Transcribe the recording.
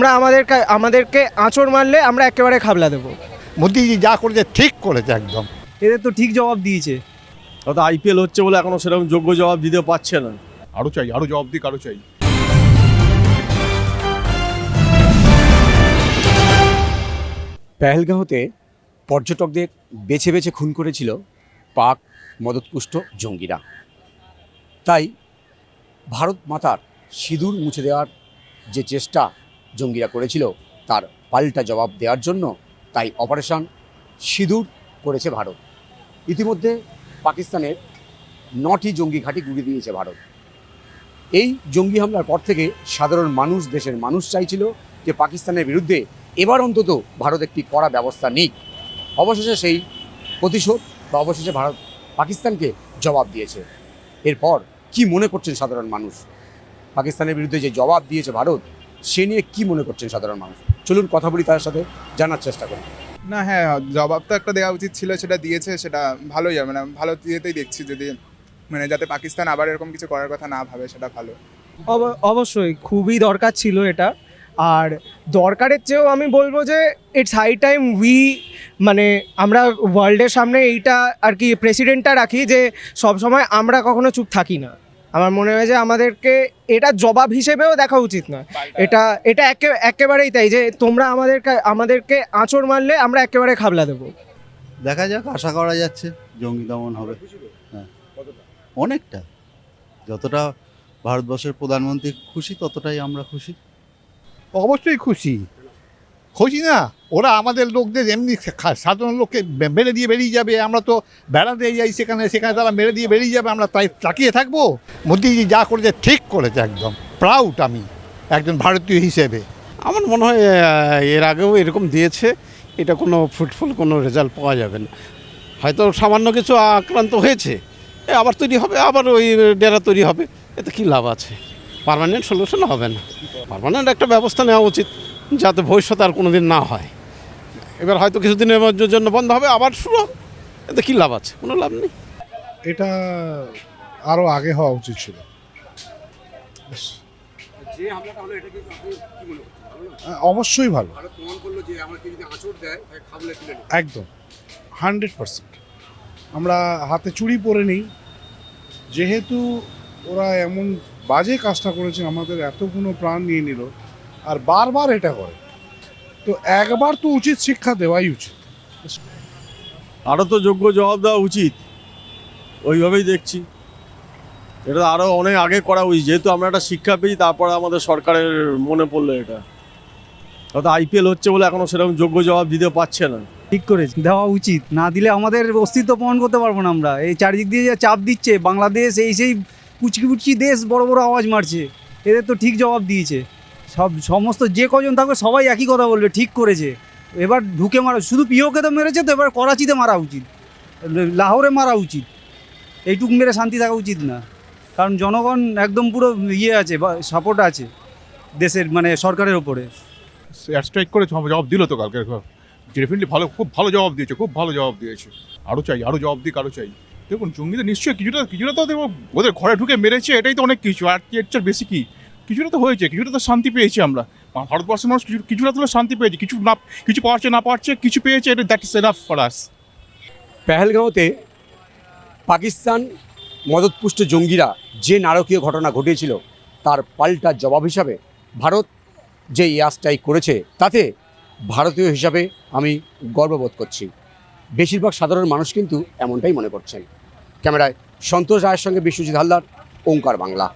তোমরা আমাদেরকে আঁচড় মারলে আমরা একেবারে খাবলা দেবো। মোদিজি যা করেছে ঠিক করেছে একদম। এদের তো ঠিক জবাব দিয়েছে। হয়তো আইপিএল হচ্ছে বলে এখনো সেরকম যোগ্য জবাব দিতে পারছে না। আরও চাই, আরও জবাব দিক, আরও চাই। পেহেলগাঁওতে পর্যটকদের বেছে বেছে খুন করেছিল পাক মদতপুষ্ট জঙ্গিরা। তাই ভারত মাতার সিঁদুর মুছে দেওয়ার যে চেষ্টা জঙ্গিরা করেছিল তার পাল্টা জবাব দেওয়ার জন্য তাই অপারেশন সিঁদুর করেছে ভারত। ইতিমধ্যে পাকিস্তানের 9টি জঙ্গি ঘাঁটি গুঁড়িয়ে দিয়েছে ভারত। এই জঙ্গি হামলার পর থেকে সাধারণ মানুষ, দেশের মানুষ চাইছিল যে পাকিস্তানের বিরুদ্ধে এবার অন্তত ভারত একটি কড়া ব্যবস্থা নিক। অবশেষে সেই প্রতিশোধ বা অবশেষে ভারত পাকিস্তানকে জবাব দিয়েছে। এরপর কি মনে করছেন সাধারণ মানুষ? পাকিস্তানের বিরুদ্ধে যে জবাব দিয়েছে ভারত, সে নিয়ে কি মনে করছেন সাধারণ মানুষ? চলুন কথা বলি তার সাথে, জানার চেষ্টা করি। না, হ্যাঁ, জবাব তো একটা দেওয়া উচিত ছিল, সেটা দিয়েছে, সেটা ভালোই। মানে ভালো দিয়েতেই দেখছি, যদি মানে যাতে পাকিস্তান আবার এরকম কিছু করার কথা না ভাবে, সেটা ভালো। অবশ্যই খুবই দরকার ছিল এটা। আর দরকারের চেয়েও আমি বলবো যে ইটস হাই টাইম মানে আমরা ওয়ার্ল্ডের সামনে এইটা আর কি প্রেসিডেন্টটা রাখি যে সবসময় আমরা কখনো চুপ থাকি না। আমার মনে হয় যে আমাদেরকে এটা জবাব হিসেবেও দেখা উচিত নয়। এটা একেবারেই তাই যে তোমরা আমাদেরকে আঁচড় মারলে আমরা একেবারে খাবলা দেবো। দেখা যাক, আশা করা যাচ্ছে জঙ্গি দমন হবে। হ্যাঁ, অনেকটা। যতটা ভারতবর্ষের প্রধানমন্ত্রী খুশি, ততটাই আমরা খুশি। অবশ্যই খুশি না? ওরা আমাদের লোকদের এমনি সাধারণ লোককে মেরে দিয়ে বেরিয়ে যাবে। আমরা তো বেড়াতে যাই সেখানে তারা মেরে দিয়ে বেরিয়ে যাবে, আমরা তাই তাকিয়ে থাকবো? মোদিজি যা করেছে ঠিক করেছে একদম। প্রাউড আমি একজন ভারতীয় হিসেবে। আমার মনে হয় এর আগেও এরকম দিয়েছে, এটা কোনো ফ্রুটফুল কোনো রেজাল্ট পাওয়া যাবে না। হয়তো সামান্য কিছু আক্রান্ত হয়েছে, আবার তৈরি হবে, আবার ওই ডেরা তৈরি হবে, এতে কী লাভ আছে? পার্মানেন্ট সলিউশন হবে না। পার্মানেন্ট একটা ব্যবস্থা নেওয়া উচিত যাতে ভবিষ্যতে আর কোনো দিন না হয়। এবার হয়তো কিছুদিনের জন্য বন্ধ হবে, আবার শুরু হবে, এতে কী লাভ আছে? কোনো লাভ নেই। এটা আরও আগে হওয়া উচিত ছিল। অবশ্যই ভালো, একদম 100%। আমরা হাতে চুড়ি পরে নেই, যেহেতু ওরা এমন বাজে কাজটা করেছে, আমাদের এতগুলো প্রাণ নিয়ে নিল, আর বারবার এটা করে, তো একবার তো উচিত শিক্ষা দেওয়াই উচিত। আরও তো যোগ্য জবাব দেওয়া উচিত, ওইভাবেই দেখছি। এটা আরও অনেক আগে করা উচিত, যেহেতু আমরা একটা শিক্ষা পেয়েছি, তারপরে আমাদের সরকারের মনে পড়লো এটা। হয়তো আইপিএল হচ্ছে বলে এখনো সেরকম যোগ্য জবাব দিতে পারছে না। ঠিক করেছে, দেওয়া উচিত। না দিলে আমাদের অস্তিত্ব প্রমাণ করতে পারবো না আমরা। এই চারিদিক দিয়ে যা চাপ দিচ্ছে বাংলাদেশ, সেই কুচকি দেশ বড় বড় আওয়াজ মারছে, এদের তো ঠিক জবাব দিয়েছে। সমস্ত যে কজন থাকবে সবাই একই কথা বলবে, ঠিক করেছে। এবার ঢুকে মারা, শুধু পিওকে তো মেরেছে, তো এবার করাচিতে মারা উচিত, লাহোরে মারা উচিত। এইটুক মেরে শান্তি থাকা উচিত না, কারণ জনগণ একদম পুরো আছে, সাপোর্ট আছে দেশের, মানে সরকারের ওপরে। এয়ার স্ট্রাইক করে জবাব দিল তো কালকে, ডেফিনেটলি ভালো, খুব ভালো জবাব দিয়েছে, খুব ভালো জবাব দিয়েছে। আরও চাই, আরও জবাব দিক, আরও চাই। দেখুন, জঙ্গিদের নিশ্চয়ই কিছুটা তো ওদের ঘরে ঢুকে মেরেছে, এটাই তো অনেক কিছু। আর এর চেয়ে বেশি কি? কিছুটা তো হয়েছে, কিছুটা তো শান্তি পেয়েছি আমরা। ভারতবর্ষের মানুষ কিছুটা তো শান্তি পেয়েছে, কিছু পারছে, কিছু পেয়েছে, এটা that is enough for us. পেহেলগাঁওতে পাকিস্তান মদতপুষ্ট জঙ্গিরা যে নারকীয় ঘটনা ঘটিয়েছিল তার পাল্টা জবাব হিসাবে ভারত যে এয়ার স্ট্রাইক করেছে, তাতে ভারতীয় হিসাবে আমি গর্ববোধ করছি। বেশিরভাগ সাধারণ মানুষ কিন্তু এমনটাই মনে করছেন। ক্যামেরায় সন্তোষ রায়ের সঙ্গে বিশ্বজিৎ হালদার, ওঙ্কার বাংলা।